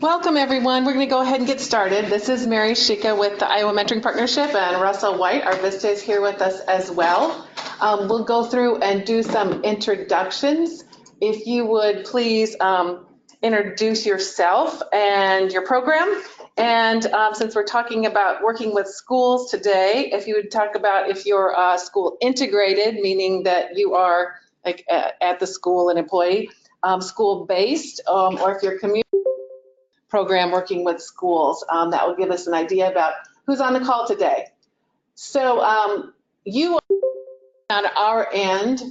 Welcome, everyone. We're going to go ahead and get started. This is Mary Shika with the Iowa Mentoring Partnership, and Russell White, our Vista, is here with us as well. We'll go through and do some introductions. If you would please introduce yourself and your program. And since we're talking about working with schools today, if you would talk about if you're school integrated, meaning that you are like at the school an employee, school-based, or if you're community program working with schools. That will give us an idea about who's on the call today. So you on our end,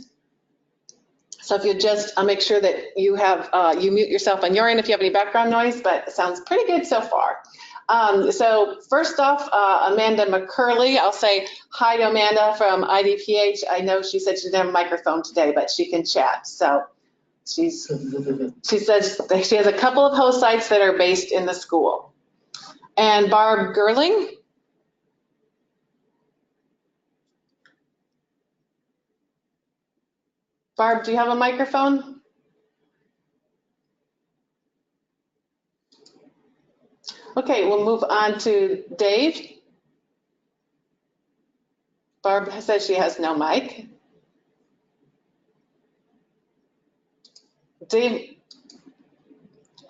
so if you just make sure that you have, you mute yourself on your end if you have any background noise, but it sounds pretty good so far. So first off, Amanda McCurley, I'll say hi to Amanda from IDPH. I know she said she didn't have a microphone today, but she can chat. So she says she has a couple of host sites that are based in the school. And Barb Gerling. Barb, do you have a microphone? Okay, we'll move on to Dave. Barb says she has no mic. Dave,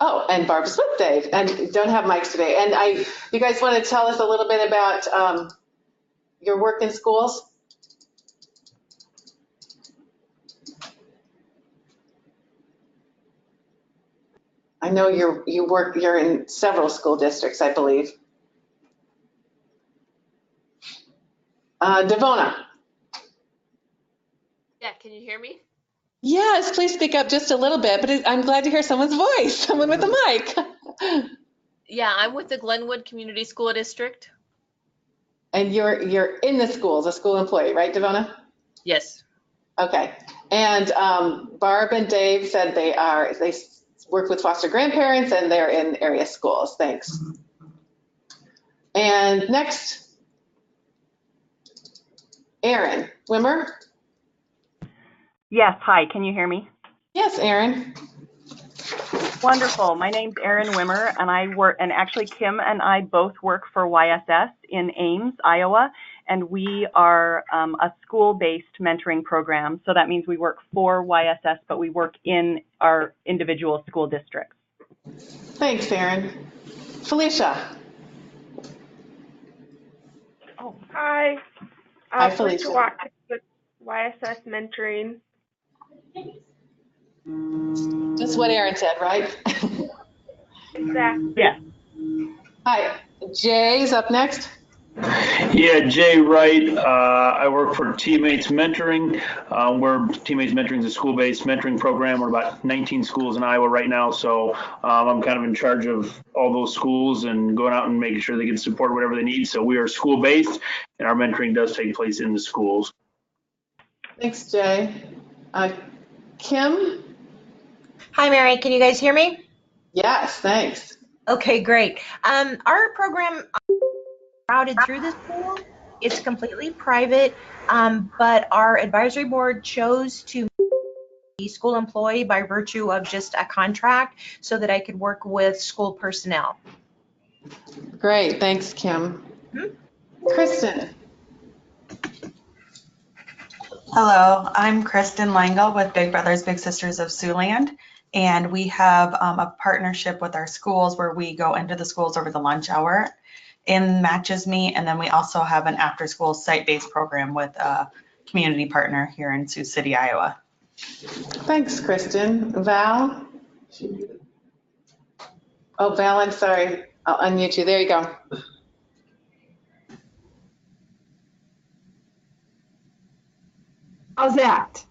oh, and Barb's with Dave, and don't have mics today. And you guys want to tell us a little bit about your work in schools? I know you're in several school districts, I believe. Devona. Yeah, can you hear me? Yes, please speak up just a little bit, but I'm glad to hear someone's voice, someone with a mic. Yeah, I'm with the Glenwood Community School District. And you're in the schools, a school employee, right, Devona? Yes. Okay. And Barb and Dave said they work with foster grandparents and they're in area schools. Thanks. And next, Erin Wimmer. Yes, hi, can you hear me? Yes, Erin. Wonderful. My name's Erin Wimmer, and actually Kim and I both work for YSS in Ames, Iowa, and we are a school-based mentoring program. So that means we work for YSS, but we work in our individual school districts. Thanks, Erin. Felicia. Oh, hi. Hi, Felicia. With YSS Mentoring. Just what Erin said, right? Exactly. Yes. Hi, Jay's up next. Yeah, Jay Wright. I work for Teammates Mentoring. We're Teammates Mentoring is a school-based mentoring program. We're about 19 schools in Iowa right now, so I'm kind of in charge of all those schools and going out and making sure they get support whatever they need. So we are school-based, and our mentoring does take place in the schools. Thanks, Jay. Kim? Hi, Mary. Can you guys hear me? Yes, thanks. Okay, great. Our program routed through the school. It's completely private, but our advisory board chose to be school employee by virtue of just a contract so that I could work with school personnel. Great, thanks, Kim. Kristen. Hello, I'm Kristen Langel with Big Brothers Big Sisters of Siouxland, and we have a partnership with our schools where we go into the schools over the lunch hour and matches me, and then we also have an after-school site-based program with a community partner here in Sioux City, Iowa. Thanks, Kristen. Val? Oh, Val, I'm sorry. I'll unmute you. There you go. How's that?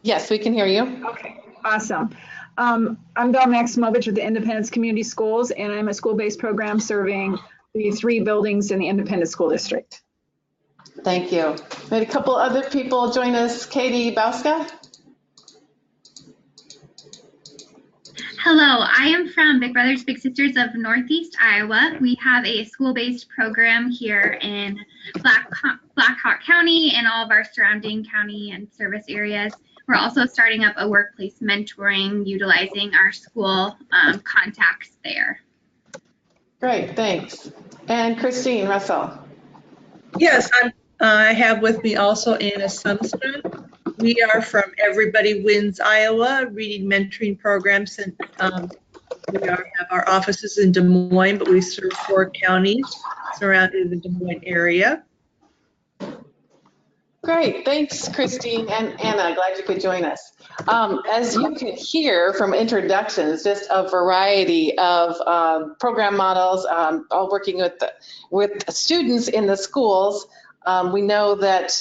Yes, we can hear you. Okay, awesome. I'm Val Maximovich with the Independence Community Schools, and I'm a school-based program serving the 3 buildings in the Independence School District. Thank you. We had a couple other people join us. Katie Bauska. Hello, I am from Big Brothers Big Sisters of Northeast Iowa. We have a school-based program here in Black Hawk County and all of our surrounding county and service areas. We're also starting up a workplace mentoring utilizing our school contacts there. Great, thanks. And Christine Russell. Yes, I have with me also Anna Sundstrom. We are from Everybody Wins, Iowa, reading mentoring programs. And we have our offices in Des Moines, but we serve 4 counties surrounding the Des Moines area. Great, thanks, Christine and Anna. Glad you could join us. As you could hear from introductions, just a variety of program models, all working with students in the schools. We know that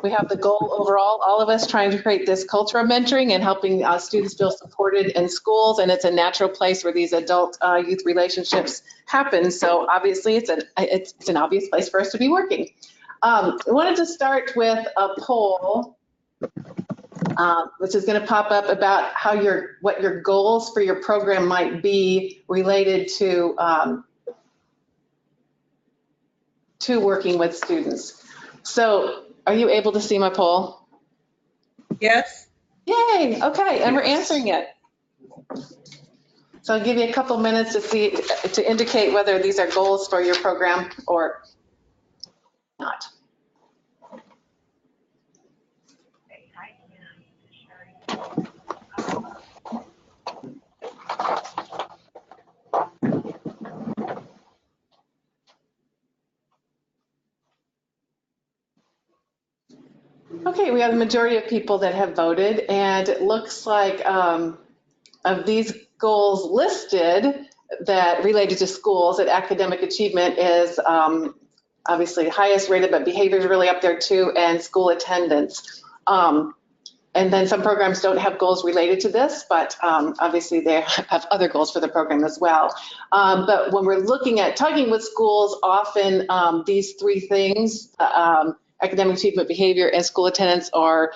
we have the goal overall, all of us trying to create this culture of mentoring and helping students feel supported in schools, and it's a natural place where these adult-youth relationships happen. So obviously, it's an obvious place for us to be working. I wanted to start with a poll, which is going to pop up about what your goals for your program might be related to working with students. So, are you able to see my poll? Yes. Yay! Okay, and we're answering it. So I'll give you a couple minutes to indicate whether these are goals for your program or not. Okay, we have the majority of people that have voted, and it looks like of these goals listed that related to schools, that academic achievement is obviously highest rated, but behavior is really up there too, and school attendance. And then some programs don't have goals related to this, but obviously they have other goals for the program as well. But when we're looking at talking with schools, often these 3 things, academic achievement, behavior, and school attendance are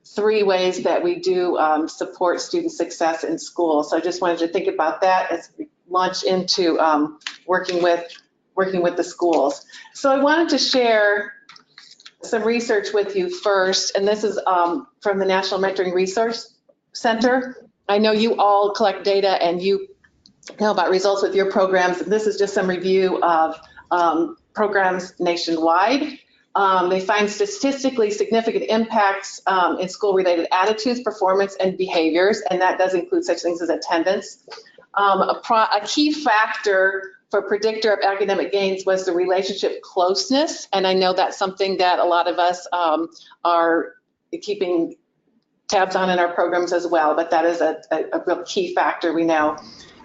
3 ways that we do support student success in school. So I just wanted to think about that as we launch into working with the schools. So I wanted to share some research with you first, and this is from the National Mentoring Resource Center. I know you all collect data and you know about results with your programs. This is just some review of programs nationwide. They find statistically significant impacts in school-related attitudes, performance, and behaviors, and that does include such things as attendance. A key factor for predictor of academic gains was the relationship closeness, and I know that's something that a lot of us are keeping tabs on in our programs as well, but that is a real key factor we know.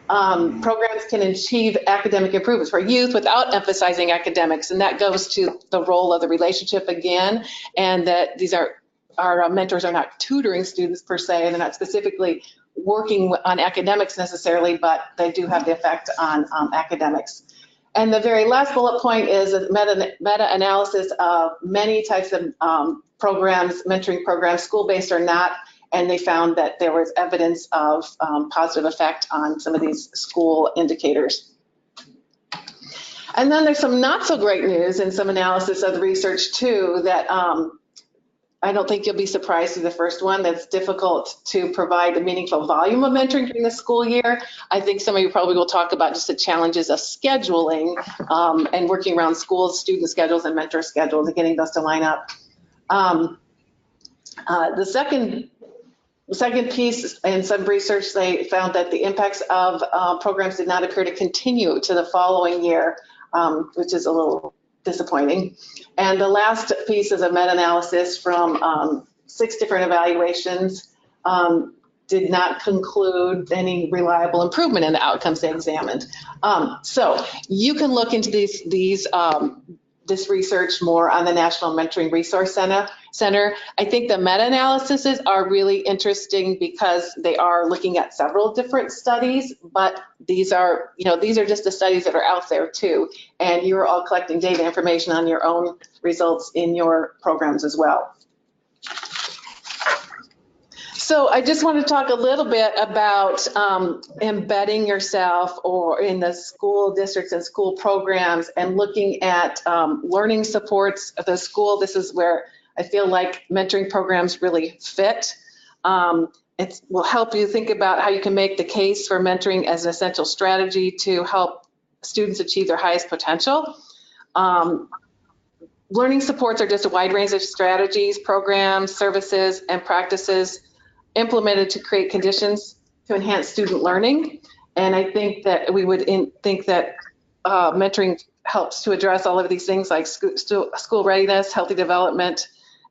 Programs can achieve academic improvements for youth without emphasizing academics, and that goes to the role of the relationship again, and that our mentors are not tutoring students per se, and they're not specifically working on academics necessarily, but they do have the effect on academics. And the very last bullet point is a meta-analysis of many types of programs, mentoring programs, school-based or not, and they found that there was evidence of positive effect on some of these school indicators. And then there's some not so great news and some analysis of the research too that I don't think you'll be surprised through the first one. That's difficult to provide a meaningful volume of mentoring during the school year. I think some of you probably will talk about just the challenges of scheduling and working around schools, student schedules, and mentor schedules and getting those to line up. The second piece in some research, they found that the impacts of programs did not appear to continue to the following year, which is a little disappointing. And the last piece is a meta-analysis from 6 different evaluations, did not conclude any reliable improvement in the outcomes they examined. So you can look into this research more on the National Mentoring Resource Center. I think the meta-analyses are really interesting because they are looking at several different studies, but these are just the studies that are out there too, and you're all collecting data information on your own results in your programs as well. So I just want to talk a little bit about embedding yourself or in the school districts and school programs and looking at learning supports at the school. This is where I feel like mentoring programs really fit. it will help you think about how you can make the case for mentoring as an essential strategy to help students achieve their highest potential. Learning supports are just a wide range of strategies, programs, services, and practices implemented to create conditions to enhance student learning. And I think that we would think that mentoring helps to address all of these things like school readiness, healthy development,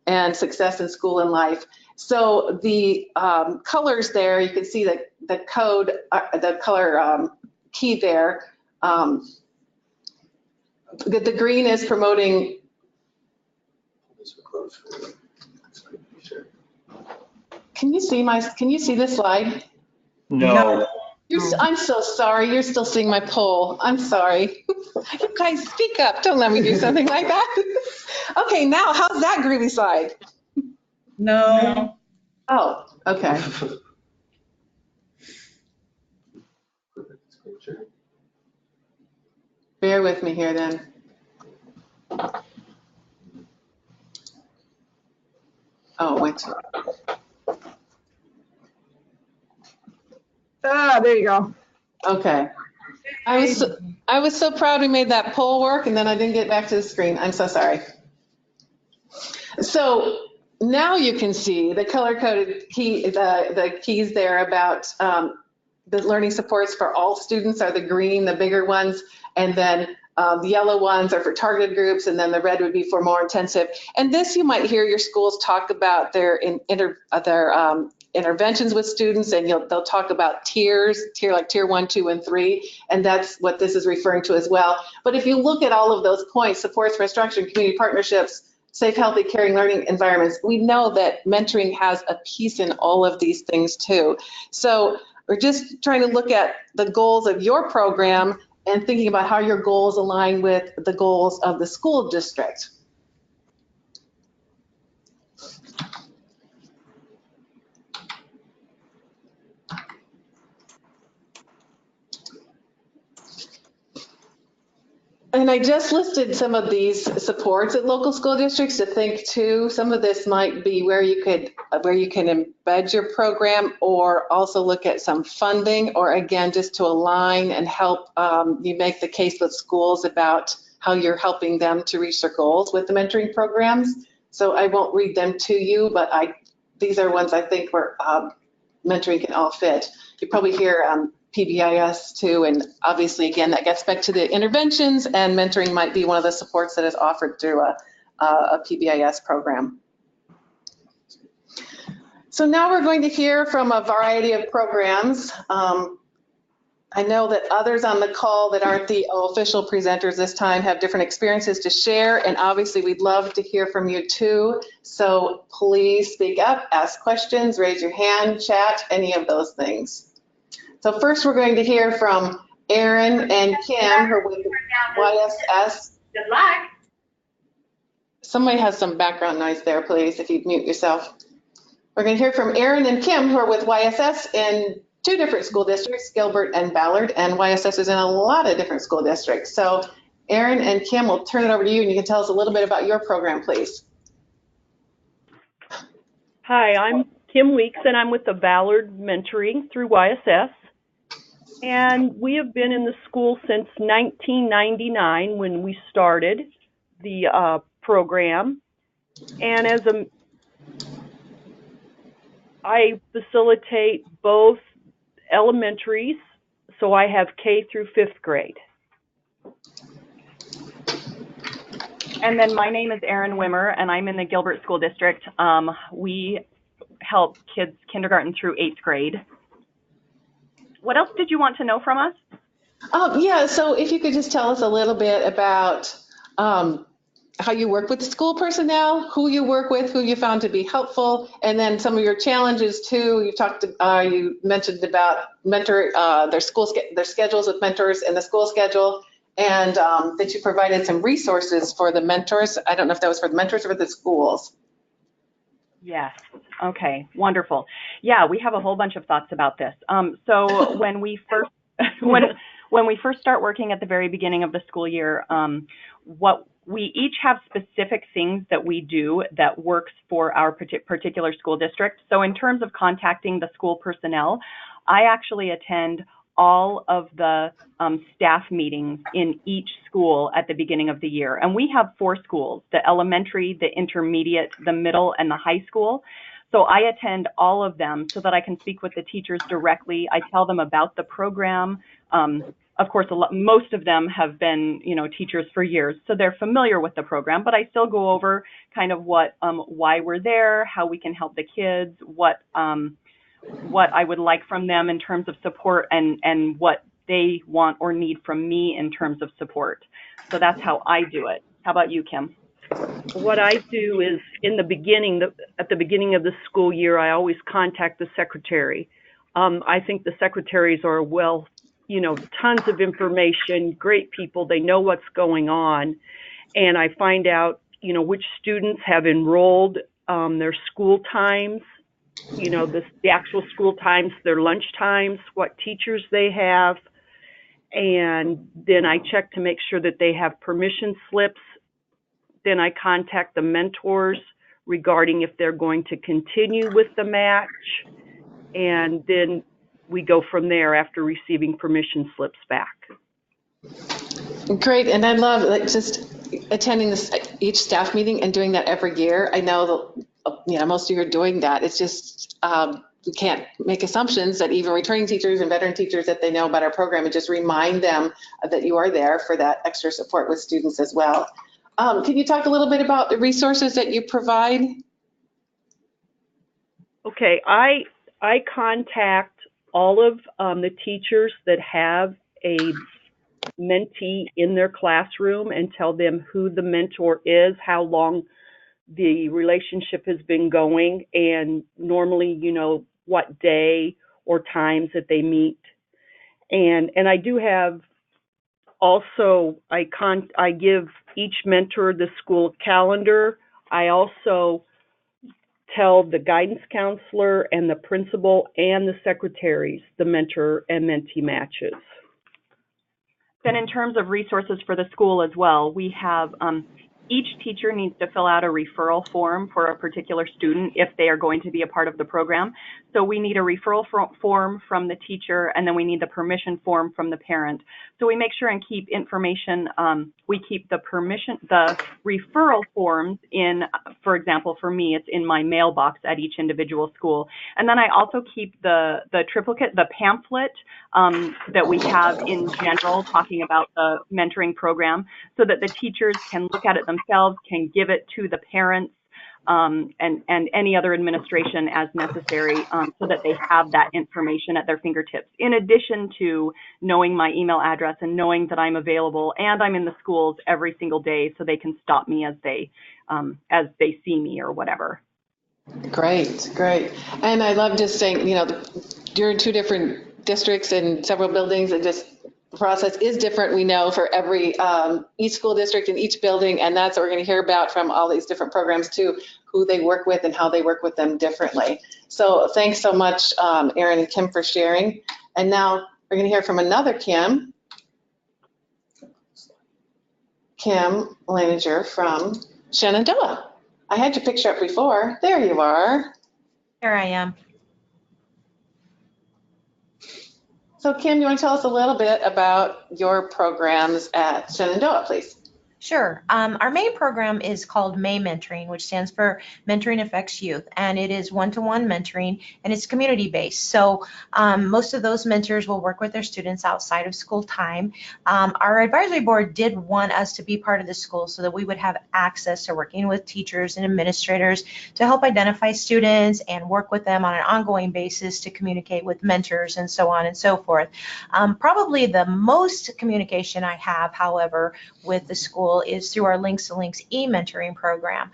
and success in school and life. So the colors there, you can see that the code, the color key there. The green is promoting. Can you see this slide? No. I'm so sorry. You're still seeing my poll. I'm sorry. You guys speak up. Don't let me do something like that. Okay, now how's that groovy slide? No. Oh, okay. Bear with me here then. Oh, wait. Ah, there you go. Okay. I was so proud we made that poll work, and then I didn't get back to the screen. I'm so sorry. So now you can see the color-coded key, the keys there about the learning supports for all students are the green, the bigger ones, and then the yellow ones are for targeted groups, and then the red would be for more intensive. And this you might hear your schools talk about their interventions with students, and they'll talk about tier 1, 2, and 3, and that's what this is referring to as well. But if you look at all of those points, supports for instruction, community partnerships, safe, healthy, caring learning environments, we know that mentoring has a piece in all of these things too. So we're just trying to look at the goals of your program and thinking about how your goals align with the goals of the school district. And I just listed some of these supports at local school districts to think too. Some of this might be where you can embed your program, or also look at some funding, or again, just to align and help you make the case with schools about how you're helping them to reach their goals with the mentoring programs. So I won't read them to you, but these are ones I think where mentoring can all fit. You probably hear PBIS too, and obviously again that gets back to the interventions, and mentoring might be one of the supports that is offered through a PBIS program. So now we're going to hear from a variety of programs. I know that others on the call that aren't the official presenters this time have different experiences to share, and obviously we'd love to hear from you too. So please speak up, ask questions, raise your hand, chat, any of those things. So first we're going to hear from Erin and Kim, who are with YSS. Good luck. Somebody has some background noise there, please, if you'd mute yourself. We're going to hear from Erin and Kim, who are with YSS in 2 different school districts, Gilbert and Ballard, and YSS is in a lot of different school districts. So Erin and Kim, we'll turn it over to you, and you can tell us a little bit about your program, please. Hi, I'm Kim Weeks, and I'm with the Ballard Mentoring through YSS. And we have been in the school since 1999 when we started the program. And I facilitate both elementaries, so I have K through 5th grade. And then my name is Erin Wimmer, and I'm in the Gilbert School District. We help kids kindergarten through 8th grade. What else did you want to know from us? Yeah, so if you could just tell us a little bit about how you work with school personnel, who you work with, who you found to be helpful, and then some of your challenges too. You mentioned about their schedules with mentors and the school schedule, and that you provided some resources for the mentors. I don't know if that was for the mentors or for the schools. Yes. Okay. Wonderful. Yeah, we have a whole bunch of thoughts about this. So when we first start working at the very beginning of the school year, what we each have specific things that we do that works for our particular school district. So in terms of contacting the school personnel, I actually attend all of the staff meetings in each school at the beginning of the year. And we have 4 schools, the elementary, the intermediate, the middle, and the high school. So I attend all of them so that I can speak with the teachers directly. I tell them about the program. Of course, most of them have been, teachers for years, so they're familiar with the program, but I still go over kind of why we're there, how we can help the kids, what I would like from them in terms of support, and what they want or need from me in terms of support. So that's how I do it. How about you, Kim? What I do is at the beginning of the school year, I always contact the secretary. I think the secretaries are tons of information, great people. They know what's going on. And I find out, which students have enrolled, their school times, the actual school times, their lunch times, what teachers they have. And then I check to make sure that they have permission slips. Then I contact the mentors regarding if they're going to continue with the match. And then we go from there after receiving permission slips back. Great, and I love just attending each staff meeting and doing that every year. I know that most of you are doing that. It's just we can't make assumptions that even returning teachers and veteran teachers, that they know about our program, and just remind them that you are there for that extra support with students as well. Can you talk a little bit about the resources that you provide? Okay, I contact all of the teachers that have a mentee in their classroom and tell them who the mentor is, how long the relationship has been going, and normally, what day or times that they meet. And I do have also, I give each mentor the school calendar. I also tell the guidance counselor and the principal and the secretaries the mentor and mentee matches. Then in terms of resources for the school as well, we have each teacher needs to fill out a referral form for a particular student if they are going to be a part of the program. So we need a referral form from the teacher, and then we need the permission form from the parent. So we make sure and keep information, we keep the referral forms in, for example, for me, it's in my mailbox at each individual school. And then I also keep the triplicate, the pamphlet that we have in general talking about the mentoring program, so that the teachers can look at it themselves, can give it to the parents, and any other administration as necessary, so that they have that information at their fingertips, in addition to knowing my email address and knowing that I'm available and I'm in the schools every single day, so they can stop me as they see me or whatever. Great. And I love just saying, you're in 2 different districts and several buildings, and just the process is different, we know, for each school district and each building, and that's what we're going to hear about from all these different programs too, who they work with and how they work with them differently. So thanks so much, Erin and Kim, for sharing. And now we're going to hear from another Kim Leininger from Shenandoah. I had your picture up before. There you are. Here I am. So Kim, you want to tell us a little bit about your programs at Shenandoah, please? Sure. Our main program is called May Mentoring, which stands for Mentoring Affects Youth, and it is one-to-one mentoring, and it's community-based. So most of those mentors will work with their students outside of school time. Our advisory board did want us to be part of the school so that we would have access to working with teachers and administrators to help identify students and work with them on an ongoing basis to communicate with mentors and so on and so forth. Probably the most communication I have, however, with the school is through our Links to Links e-mentoring program.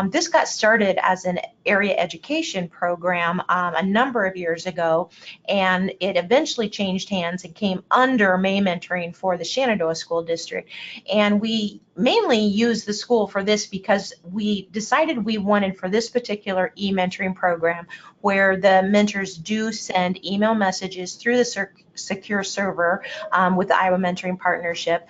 This got started as an area education program a number of years ago, and it eventually changed hands and came under May Mentoring for the Shenandoah School District. And we mainly use the school for this because we decided we wanted for this particular e-mentoring program where the mentors do send email messages through the secure server with the Iowa Mentoring Partnership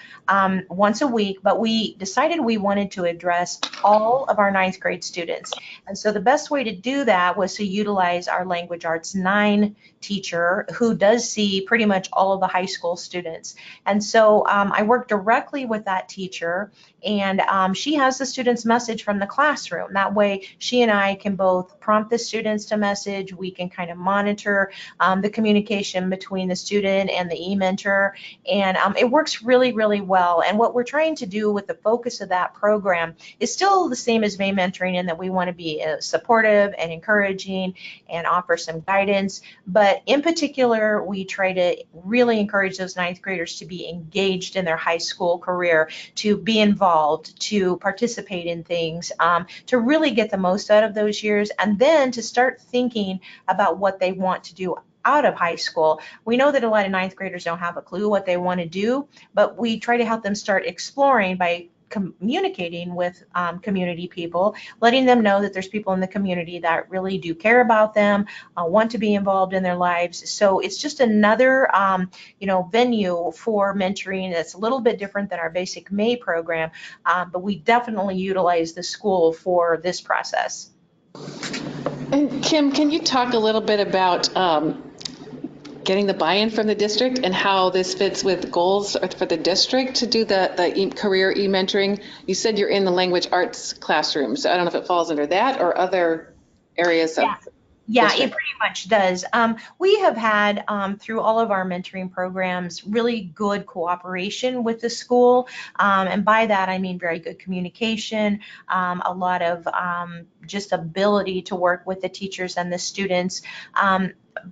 once a week, but we decided we wanted to address all of our ninth grade students. And so the best way to do that was to utilize our Language Arts 9 teacher who does see pretty much all of the high school students. And so I worked directly with that teacher, and she has the students message from the classroom. That way she and I can both prompt the students to message, we can kind of monitor the communication between the student and the e-mentor, and it works really, really well. And what we're trying to do with the focus of that program is still the same as May Mentoring in that we want to be supportive and encouraging and offer some guidance, but in particular we try to really encourage those ninth graders to be engaged in their high school career, to be involved, to participate in things, to really get the most out of those years, and then to start thinking about what they want to do out of high school. We know that a lot of ninth graders don't have a clue what they want to do, but we try to help them start exploring by communicating with community people, letting them know that there's people in the community that really do care about them, want to be involved in their lives. So it's just another venue for mentoring that's a little bit different than our basic May program, but we definitely utilize the school for this process. And Kim, can you talk a little bit about getting the buy-in from the district and how this fits with goals for the district to do the career e-mentoring? You said you're in the language arts classroom, so I don't know if it falls under that or other areas of Yeah, district. it pretty much does. We have had, through all of our mentoring programs, really good cooperation with the school. And by that, I mean very good communication, a lot of just ability to work with the teachers and the students.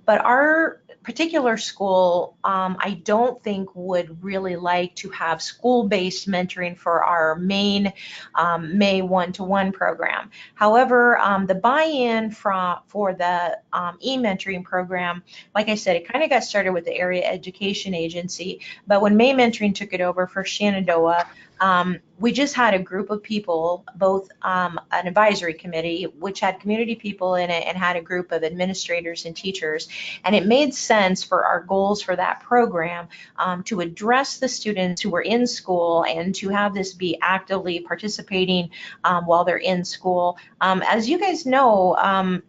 But our particular school, I don't think would really like to have school-based mentoring for our main May one-to-one program. However, the buy-in for the e-mentoring program, like I said, it kind of got started with the Area Education Agency, but when May Mentoring took it over for Shenandoah, we just had a group of people, both an advisory committee, which had community people in it, and had a group of administrators and teachers. And it made sense for our goals for that program to address the students who were in school and to have this be actively participating while they're in school. As you guys know,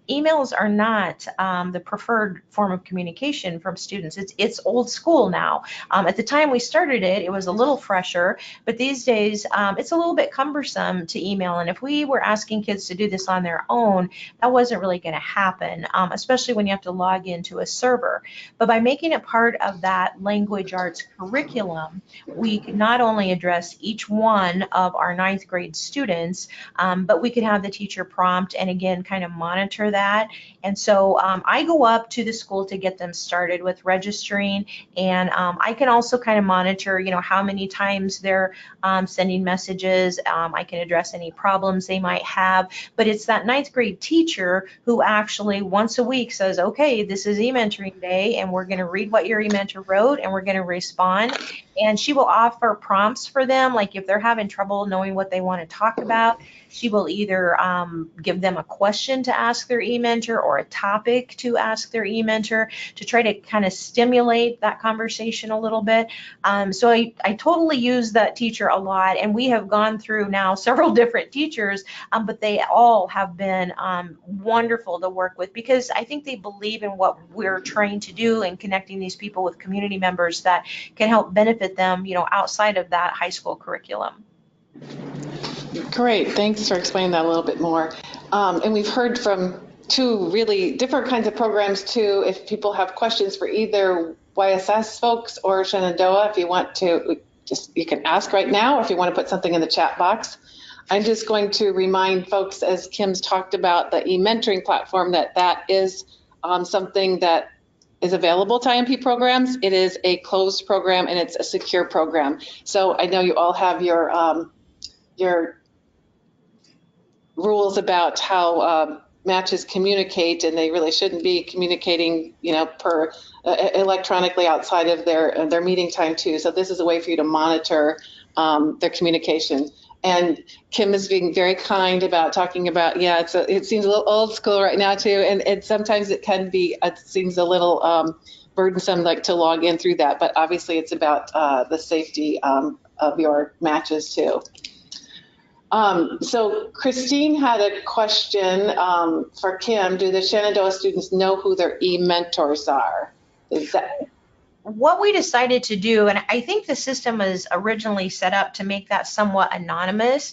emails are not the preferred form of communication from students. It's old school now. At the time we started it, it was a little fresher, but these days it's a little bit cumbersome to email, and if we were asking kids to do this on their own, that wasn't really going to happen, especially when you have to log into a server. But by making it part of that language arts curriculum, we could not only address each one of our ninth grade students, but we could have the teacher prompt and again kind of monitor that. And so I go up to the school to get them started with registering, and I can also kind of monitor, how many times they're sending messages. I can address any problems they might have, but it's that ninth grade teacher who actually once a week says, okay, this is e-mentoring day, and we're going to read what your e-mentor wrote, and we're going to respond. And she will offer prompts for them, like if they're having trouble knowing what they want to talk about, she will either give them a question to ask their e-mentor or a topic to ask their e-mentor to try to kind of stimulate that conversation a little bit. So I totally use that teacher a lot, and we have gone through now several different teachers, but they all have been wonderful to work with because I think they believe in what we're trying to do and connecting these people with community members that can help benefit them, outside of that high school curriculum. Great, thanks for explaining that a little bit more. And we've heard from two really different kinds of programs too. If people have questions for either YSS folks or Shenandoah, if you want to, you can ask right now, or if you want to put something in the chat box. I'm just going to remind folks, as Kim's talked about the e-mentoring platform, that is something that is available to IMP programs. It is a closed program and it's a secure program. So I know you all have your rules about how matches communicate, and they really shouldn't be communicating, electronically outside of their meeting time too. So this is a way for you to monitor their communication. And Kim is being very kind about talking about, yeah, it seems a little old school right now too, and sometimes it can be, it seems a little burdensome, like to log in through that, but obviously it's about the safety of your matches too. So Christine had a question for Kim. Do the Shenandoah students know who their e-mentors are? Is that... What we decided to do, and I think the system was originally set up to make that somewhat anonymous,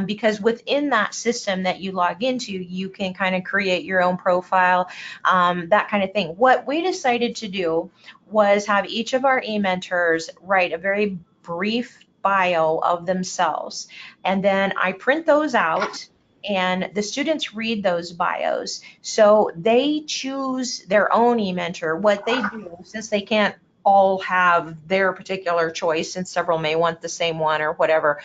because within that system that you log into, you can kind of create your own profile, that kind of thing. What we decided to do was have each of our e-mentors write a very brief bio of themselves, and then I print those out and the students read those bios. So they choose their own e-mentor. What they do, since they can't all have their particular choice, and several may want the same one or whatever,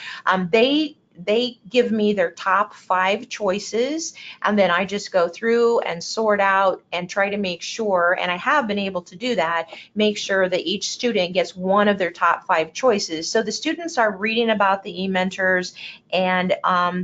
they give me their top 5 choices, and then I just go through and sort out and try to make sure, and I have been able to do that, make sure that each student gets one of their top 5 choices. So the students are reading about the e-mentors, and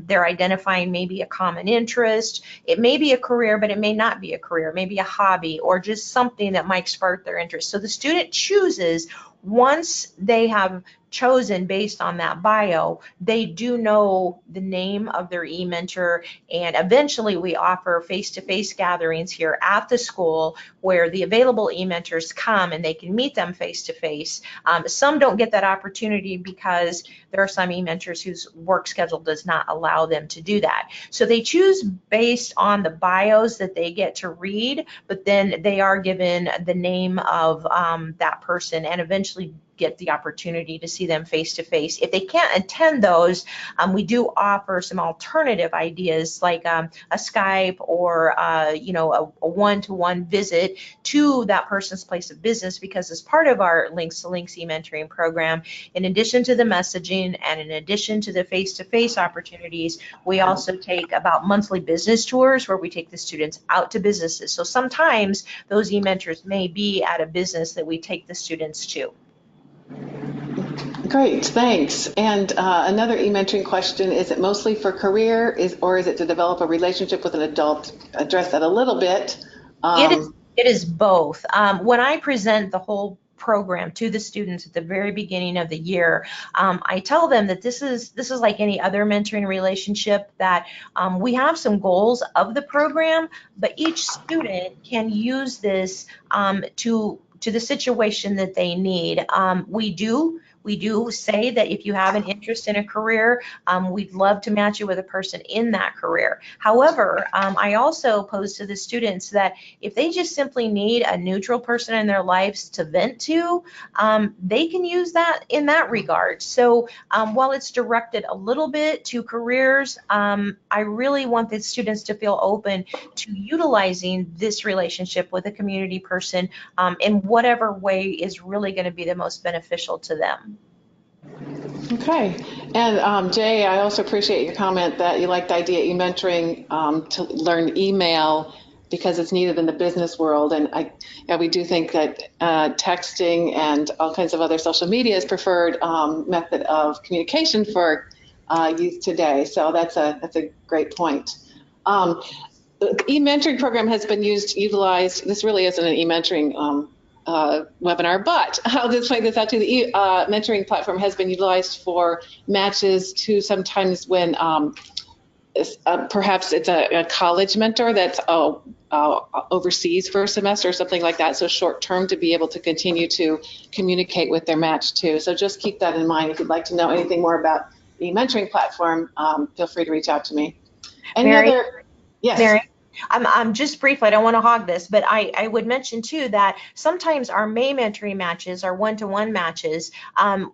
they're identifying maybe a common interest. It may be a career, but it may not be a career, maybe a hobby or just something that might spark their interest. So the student chooses. Once they have chosen based on that bio, they do know the name of their e-mentor, and eventually we offer face-to-face gatherings here at the school where the available e-mentors come and they can meet them face-to-face. Some don't get that opportunity because there are some e-mentors whose work schedule does not allow them to do that. So they choose based on the bios that they get to read, but then they are given the name of that person and eventually get the opportunity to see them face to face. If they can't attend those, we do offer some alternative ideas like a Skype or a one-to-one visit to that person's place of business, because as part of our Links to Links e-mentoring program, in addition to the messaging and in addition to the face-to-face opportunities, we also take about monthly business tours where we take the students out to businesses. So sometimes those e-mentors may be at a business that we take the students to. Great, thanks. And another e-mentoring question, is it mostly for career or is it to develop a relationship with an adult? Address that a little bit. It is both. When I present the whole program to the students at the very beginning of the year, I tell them that this is like any other mentoring relationship, that we have some goals of the program, but each student can use this to the situation that they need. We do say that if you have an interest in a career, we'd love to match you with a person in that career. However, I also pose to the students that if they just simply need a neutral person in their lives to vent to, they can use that in that regard. So while it's directed a little bit to careers, I really want the students to feel open to utilizing this relationship with a community person in whatever way is really going to be the most beneficial to them. Okay. And Jay, I also appreciate your comment that you like the idea of e-mentoring to learn email because it's needed in the business world. And we do think that texting and all kinds of other social media is preferred method of communication for youth today. So that's a great point. The e-mentoring program has been utilized. This really isn't an e-mentoring webinar, but I'll just point this out to the mentoring platform has been utilized for matches to sometimes when perhaps it's a college mentor that's overseas for a semester or something like that. So short term to be able to continue to communicate with their match too. So just keep that in mind. If you'd like to know anything more about the mentoring platform, feel free to reach out to me. Yes. Mary? I'm just briefly, I don't want to hog this, but I would mention too that sometimes our May mentoring matches, our one-to-one matches,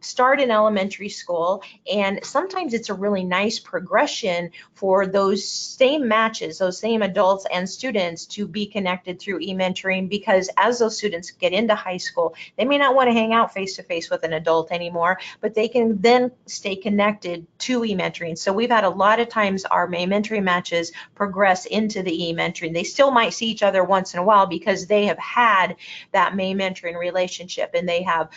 start in elementary school, and sometimes it's a really nice progression for those same matches, those same adults and students to be connected through e-mentoring, because as those students get into high school, they may not want to hang out face-to-face with an adult anymore, but they can then stay connected to e-mentoring. So we've had a lot of times our May mentoring matches progress into the e-mentoring mentoring. They still might see each other once in a while because they have had that May mentoring relationship, and they have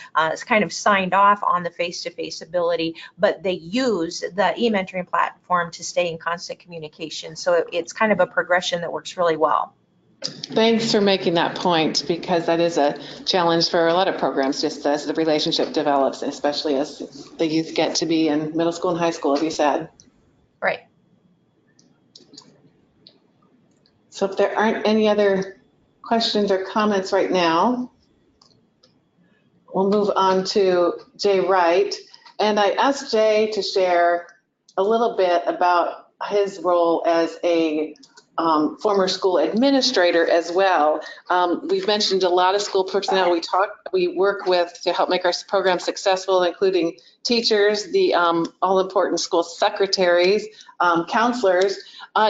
kind of signed off on the face-to-face ability, but they use the e-mentoring platform to stay in constant communication. So it's kind of a progression that works really well. Thanks for making that point, because that is a challenge for a lot of programs, just as the relationship develops, especially as the youth get to be in middle school and high school, as you said. Right. So if there aren't any other questions or comments right now, we'll move on to Jay Wright. And I asked Jay to share a little bit about his role as a former school administrator as well. We've mentioned a lot of school personnel we work with to help make our program successful, including teachers, the all-important school secretaries, counselors.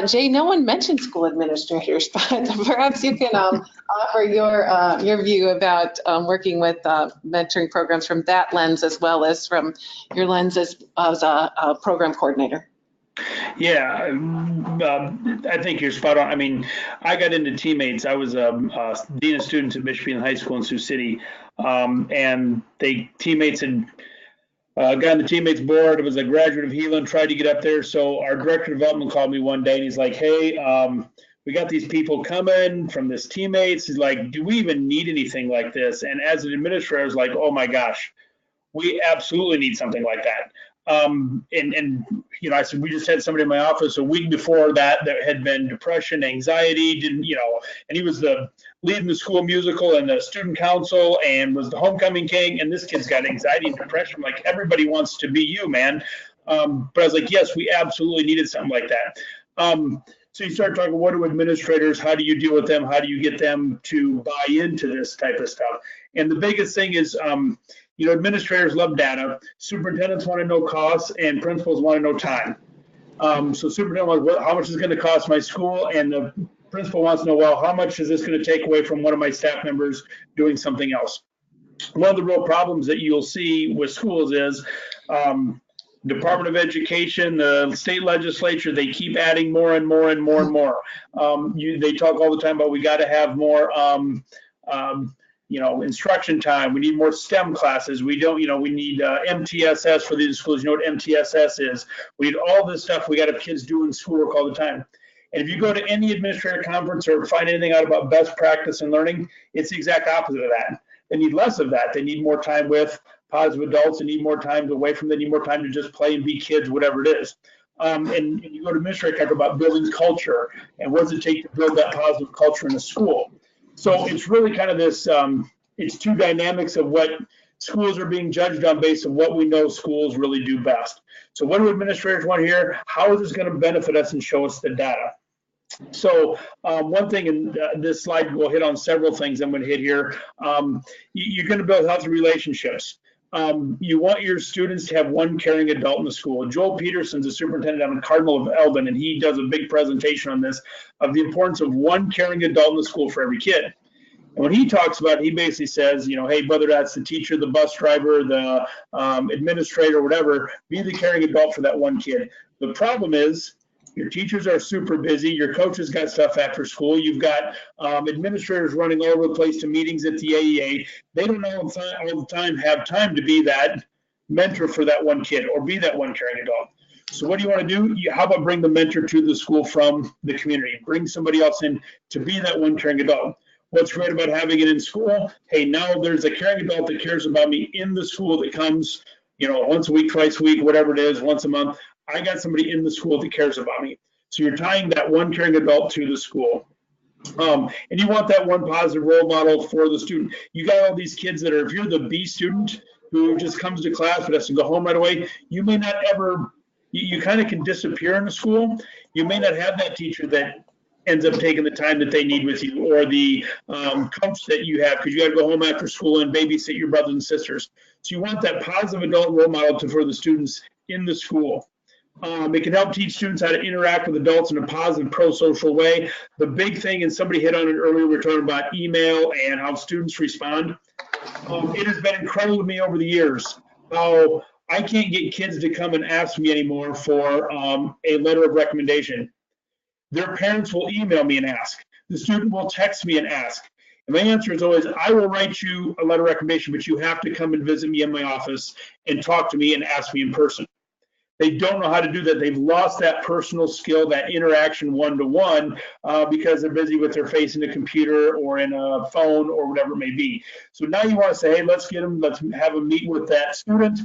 Jay, no one mentioned school administrators, but perhaps you can offer your view about working with mentoring programs from that lens, as well as from your lens as a program coordinator. Yeah, I think you're spot on. I mean, I got into teammates. I was a dean of students at Michigan High School in Sioux City, and teammates had got on the teammates board. It was a graduate of Heelan, tried to get up there. So our director of development called me one day, and he's like, "Hey, we got these people coming from this teammates." He's like, "Do we even need anything like this?" And as an administrator, I was like, "Oh my gosh, we absolutely need something like that." And I said, we just had somebody in my office a week before that had been depression, anxiety, and he was leading the school musical and the student council and was the homecoming king. And this kid's got anxiety and depression. Like, everybody wants to be you, man. But I was like, yes, we absolutely needed something like that. So you start talking, what do administrators, how do you deal with them? How do you get them to buy into this type of stuff? And the biggest thing is, administrators love data. Superintendents want to know costs, and principals want to know time. So superintendent wants, how much is it going to cost my school? And the principal wants to know, well, how much is this going to take away from one of my staff members doing something else? One of the real problems that you'll see with schools is Department of Education, the state legislature, they keep adding more and more and more and more. They talk all the time about we got to have more instruction time. We need more STEM classes. We need MTSS for these schools. You know what MTSS is? We need all this stuff. We got to have kids doing schoolwork all the time. And if you go to any administrator conference or find anything out about best practice and learning, it's the exact opposite of that. They need less of that. They need more time with positive adults. They need more time away from them. They need more time to just play and be kids, whatever it is. And you go to administrator conference about building culture and what does it take to build that positive culture in a school. So it's really kind of this, it's two dynamics of what schools are being judged on based on what we know schools really do best. So what do administrators want to hear? How is this going to benefit us and show us the data? So one thing in this slide, we'll hit on several things I'm going to hit here. You're going to build healthy relationships. You want your students to have one caring adult in the school. Joel Peterson's a superintendent at Cardinal of Elbin, and he does a big presentation on this, of the importance of one caring adult in the school for every kid. And when he talks about it, he basically says, hey, whether that's the teacher, the bus driver, the administrator, whatever, be the caring adult for that one kid. The problem is, your teachers are super busy. Your coaches got stuff after school. You've got administrators running all over the place to meetings at the AEA. They don't all the time have time to be that mentor for that one kid or be that one caring adult. So what do you want to do? How about bring the mentor to the school from the community? Bring somebody else in to be that one caring adult. What's great about having it in school? Hey, now there's a caring adult that cares about me in the school that comes, once a week, twice a week, whatever it is, once a month. I got somebody in the school that cares about me. So you're tying that one caring adult to the school. And you want that one positive role model for the student. You got all these kids that are, if you're the B student who just comes to class but has to go home right away, you may not ever, you kind of can disappear in the school. You may not have that teacher that ends up taking the time that they need with you, or the coach that you have, because you got to go home after school and babysit your brothers and sisters. So you want that positive adult role model for the students in the school. It can help teach students how to interact with adults in a positive, pro-social way. The big thing, and somebody hit on it earlier, we're talking about email and how students respond. It has been incredible to me over the years how I can't get kids to come and ask me anymore for a letter of recommendation. Their parents will email me and ask. The student will text me and ask. And my answer is always, I will write you a letter of recommendation, but you have to come and visit me in my office and talk to me and ask me in person. They don't know how to do that. They've lost that personal skill, that interaction one-to-one, because they're busy with their face in a computer or in a phone or whatever it may be. So now you want to say, hey, let's have them meet with that student,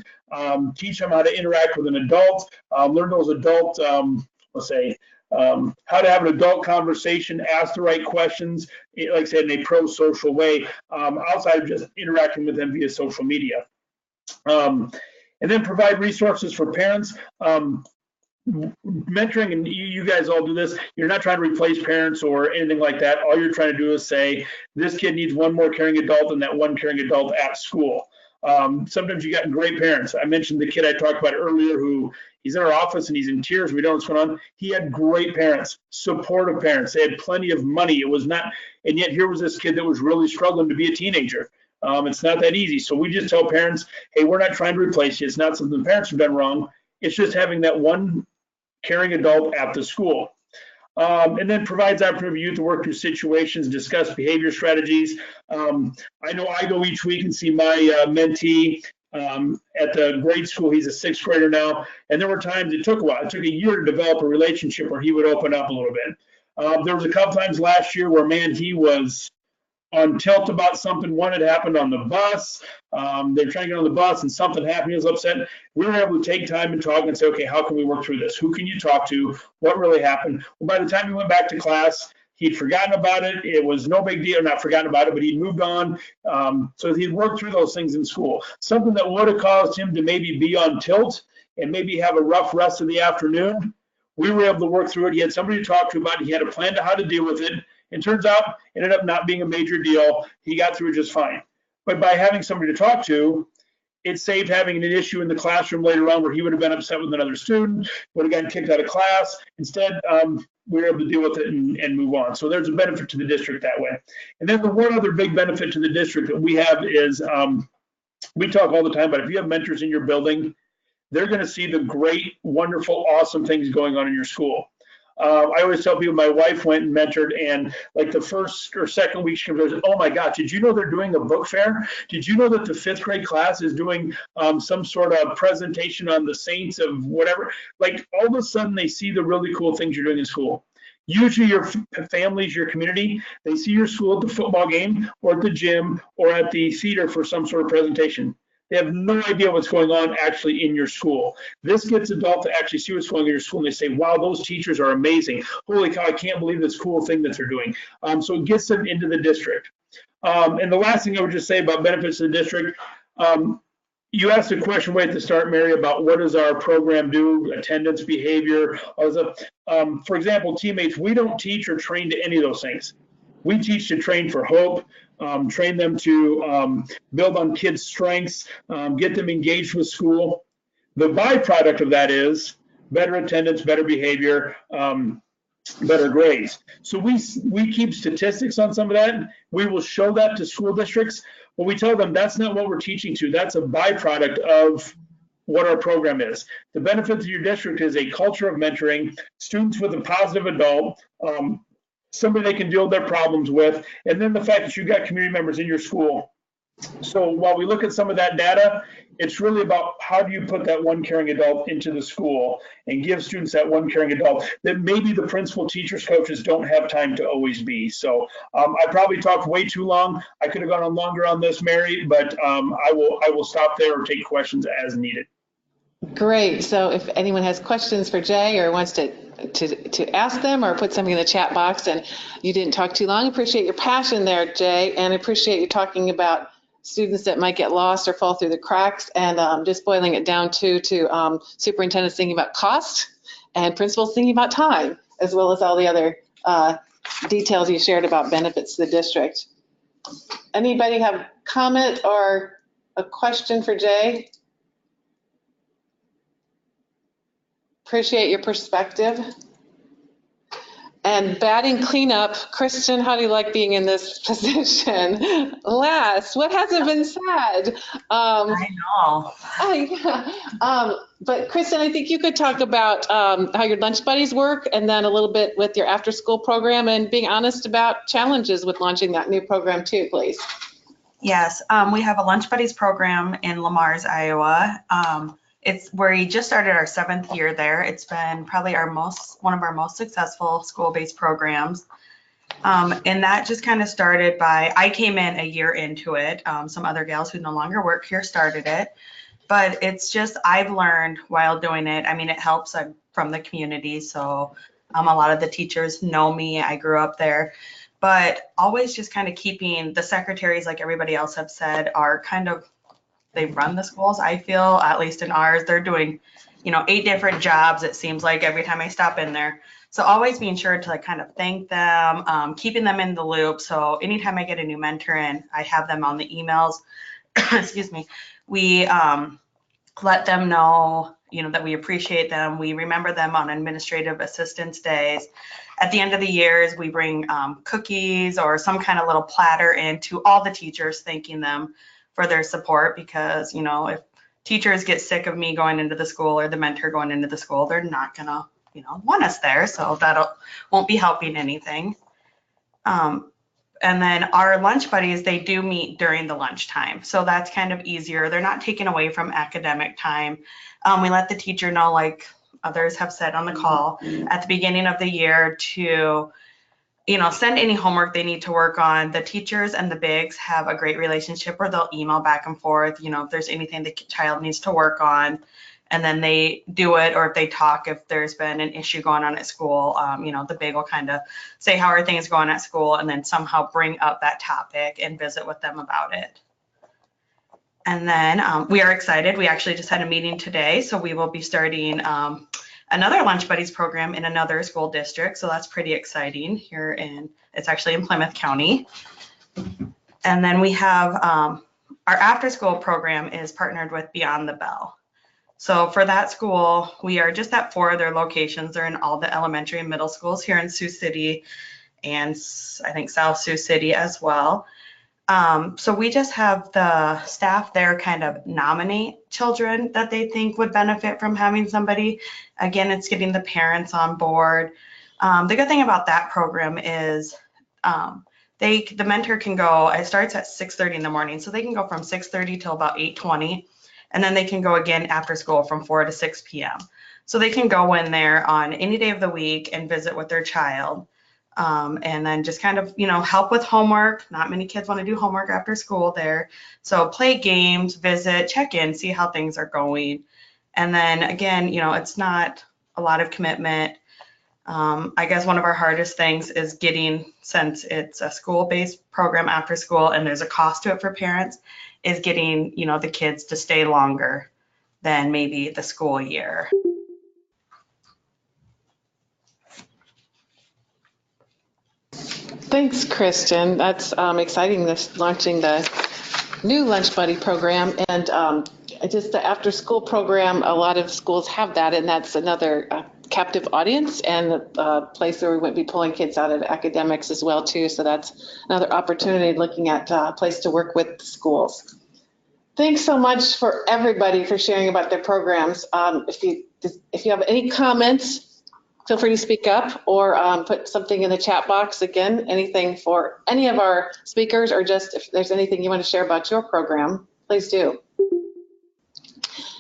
teach them how to interact with an adult, learn those adult, how to have an adult conversation, ask the right questions, like I said, in a pro-social way, outside of just interacting with them via social media. And then provide resources for parents. Mentoring, and you guys all do this, you're not trying to replace parents or anything like that. All you're trying to do is say, this kid needs one more caring adult than that one caring adult at school. Sometimes you got great parents. I mentioned the kid I talked about earlier who he's in our office and he's in tears. We don't know what's going on. He had great parents, supportive parents. They had plenty of money. It was not, and yet here was this kid that was really struggling to be a teenager. It's not that easy. So we just tell parents, hey, we're not trying to replace you. It's not something the parents have done wrong. It's just having that one caring adult at the school. And then provides opportunity for youth to work through situations, discuss behavior strategies. I know I go each week and see my mentee at the grade school. He's a 6th grader now. And there were times it took a while. It took a year to develop a relationship where he would open up a little bit. There was a couple times last year where, man, he was on tilt about something. One had happened on the bus. They were trying to get on the bus and something happened. He was upset. We were able to take time and talk and say, okay, how can we work through this? Who can you talk to? What really happened? Well, by the time he went back to class, he'd forgotten about it. It was no big deal, not forgotten about it, but he'd moved on. So he'd worked through those things in school. Something that would have caused him to maybe be on tilt and maybe have a rough rest of the afternoon, we were able to work through it. He had somebody to talk to about it. He had a plan to how to deal with it. And turns out, it ended up not being a major deal. He got through it just fine. But by having somebody to talk to, it saved having an issue in the classroom later on where he would have been upset with another student, would have gotten kicked out of class. Instead, we were able to deal with it and move on. So there's a benefit to the district that way. And then the one other big benefit to the district that we have is, we talk all the time about if you have mentors in your building, they're going to see the great, wonderful, awesome things going on in your school. I always tell people my wife went and mentored, and like the first or second week she goes, oh my gosh, did you know they're doing a book fair? Did you know that the 5th grade class is doing some sort of presentation on the saints of whatever? Like all of a sudden they see the really cool things you're doing in school. Usually your families, your community, they see your school at the football game or at the gym or at the theater for some sort of presentation. They have no idea what's going on actually in your school. This gets adults to actually see what's going on in your school, and they say, wow, those teachers are amazing. Holy cow, I can't believe this cool thing that they're doing. So it gets them into the district. And the last thing I would just say about benefits to the district, you asked a question right at the start, Mary, about what does our program do, attendance, behavior. For example, teammates, we don't teach or train to any of those things. We teach to train for hope, train them to build on kids' strengths, get them engaged with school. The byproduct of that is better attendance, better behavior, better grades. So we keep statistics on some of that. We will show that to school districts, but we tell them that's not what we're teaching to. That's a byproduct of what our program is. The benefit to your district is a culture of mentoring, students with a positive adult, somebody they can deal with their problems with, and then the fact that you've got community members in your school. So while we look at some of that data, it's really about how do you put that one caring adult into the school and give students that one caring adult that maybe the principal, teachers, coaches don't have time to always be. So I probably talked way too long. I could have gone on longer on this, Mary, but I will stop there or take questions as needed. Great. So if anyone has questions for Jay or wants to ask them or put something in the chat box, and you didn't talk too long, appreciate your passion there, Jay, and appreciate you talking about students that might get lost or fall through the cracks, and just boiling it down to superintendents thinking about cost and principals thinking about time, as well as all the other details you shared about benefits to the district. Anybody have a comment or a question for Jay? Appreciate your perspective. And batting cleanup, Kristen, how do you like being in this position? Last, what hasn't been said? I know. But Kristen, I think you could talk about how your lunch buddies work and then a little bit with your after school program and being honest about challenges with launching that new program too, please. Yes, we have a Lunch Buddies program in Lamars, Iowa. It's where we just started our 7th year there. It's been probably one of our most successful school-based programs. And that just kind of started by, I came in a year into it. Some other gals who no longer work here started it. But it's just, I've learned while doing it, I mean, it helps. I'm from the community, so a lot of the teachers know me. I grew up there. But always just kind of keeping the secretaries, like everybody else have said, are kind of, they run the schools, I feel, at least in ours. They're doing, 8 different jobs, it seems like, every time I stop in there. So always being sure to like kind of thank them, keeping them in the loop. So anytime I get a new mentor in, I have them on the emails. Excuse me. We let them know, that we appreciate them. We remember them on administrative assistance days. At the end of the years, we bring cookies or some kind of little platter in to all the teachers, thanking them for their support, because, if teachers get sick of me going into the school or the mentor going into the school, they're not gonna, want us there. So that won't be helping anything. And then our lunch buddies, they do meet during the lunchtime. So that's kind of easier. They're not taken away from academic time. We let the teacher know, like others have said on the call, at the beginning of the year to, send any homework they need to work on. The teachers and the bigs have a great relationship where they'll email back and forth, if there's anything the child needs to work on. And then they do it, or if they talk, if there's been an issue going on at school, the big will kind of say how are things going at school, and then somehow bring up that topic and visit with them about it. And then we are excited. We actually just had a meeting today, so we will be starting another Lunch Buddies program in another school district. So that's pretty exciting it's actually in Plymouth County. And then we have our after school program is partnered with Beyond the Bell. So for that school, we are just at 4 of their locations. They're in all the elementary and middle schools here in Sioux City and I think South Sioux City as well. So we just have the staff there kind of nominate children that they think would benefit from having somebody. Again, it's getting the parents on board. The good thing about that program is the mentor can go, it starts at 6:30 in the morning. So they can go from 6:30 till about 8:20. And then they can go again after school from 4 to 6 p.m. So they can go in there on any day of the week and visit with their child. And then just kind of, help with homework. Not many kids want to do homework after school there. So play games, visit, check in, see how things are going. And then again, it's not a lot of commitment. I guess one of our hardest things is since it's a school-based program after school and there's a cost to it for parents, is getting, the kids to stay longer than maybe the school year. Thanks, Kristen. That's exciting, launching the new Lunch Buddy program. And just the after school program, a lot of schools have that, and that's another captive audience and a place where we might be pulling kids out of academics as well too. So that's another opportunity, looking at a place to work with schools. Thanks so much for everybody for sharing about their programs. If you have any comments, feel free to speak up or put something in the chat box. Again, anything for any of our speakers, or just if there's anything you want to share about your program, please do.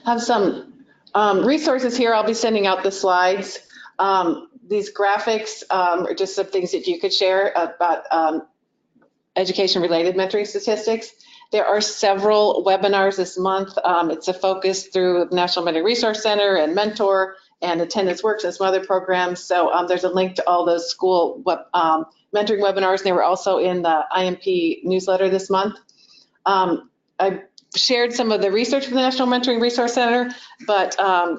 Have some resources here. I'll be sending out the slides. These graphics are just some things that you could share about education-related mentoring statistics. There are several webinars this month. It's a focus through the National Mentoring Resource Center and Mentor and Attendance Works and some other programs. So there's a link to all those school mentoring webinars. They were also in the IMP newsletter this month. I shared some of the research from the National Mentoring Resource Center, but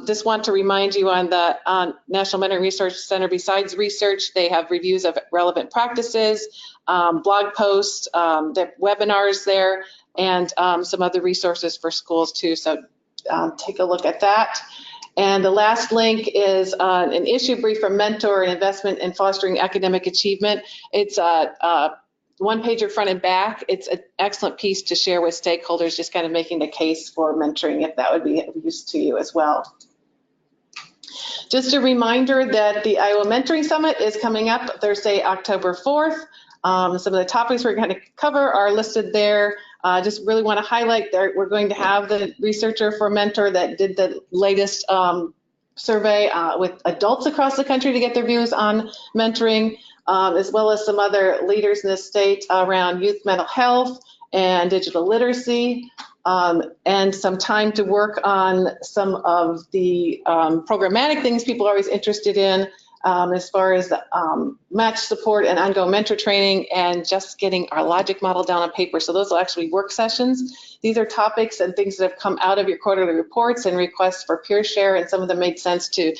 just want to remind you on the National Mentoring Resource Center, besides research, they have reviews of relevant practices, blog posts, the webinars there, and some other resources for schools too. So take a look at that. And the last link is an issue brief from Mentor, an investment in fostering academic achievement. It's a one-pager front and back. It's an excellent piece to share with stakeholders, just kind of making the case for mentoring, if that would be of use to you as well. Just a reminder that the Iowa Mentoring Summit is coming up Thursday, October 4th. Some of the topics we're going to cover are listed there. Just really want to highlight that we're going to have the researcher for Mentor that did the latest survey with adults across the country to get their views on mentoring, as well as some other leaders in the state around youth mental health and digital literacy, and some time to work on some of the programmatic things people are always interested in, as far as the match support and ongoing mentor training and just getting our logic model down on paper. So those will actually be work sessions. These are topics and things that have come out of your quarterly reports and requests for peer share, and some of them made sense to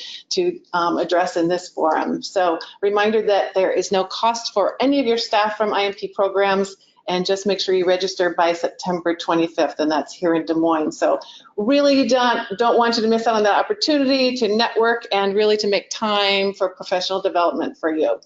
address in this forum. So reminder that there is no cost for any of your staff from IMP programs, and just make sure you register by September 25th, and that's here in Des Moines. So really don't want you to miss out on that opportunity to network and really to make time for professional development for you.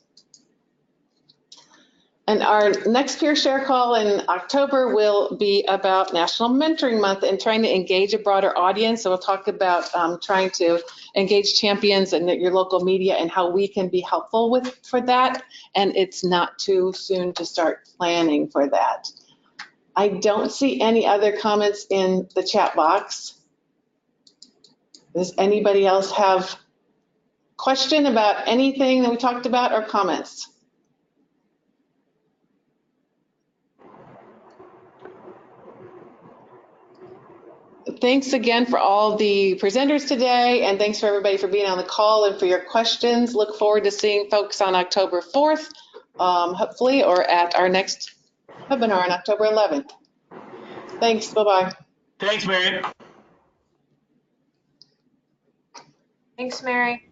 And our next peer share call in October will be about National Mentoring Month and trying to engage a broader audience. So we'll talk about trying to engage champions and your local media and how we can be helpful for that. And it's not too soon to start planning for that. I don't see any other comments in the chat box. Does anybody else have question about anything that we talked about or comments? Thanks again for all the presenters today, and thanks for everybody for being on the call and for your questions. Look forward to seeing folks on October 4th, hopefully, or at our next webinar on October 11th. Thanks, bye-bye. Thanks, Mary. Thanks, Mary.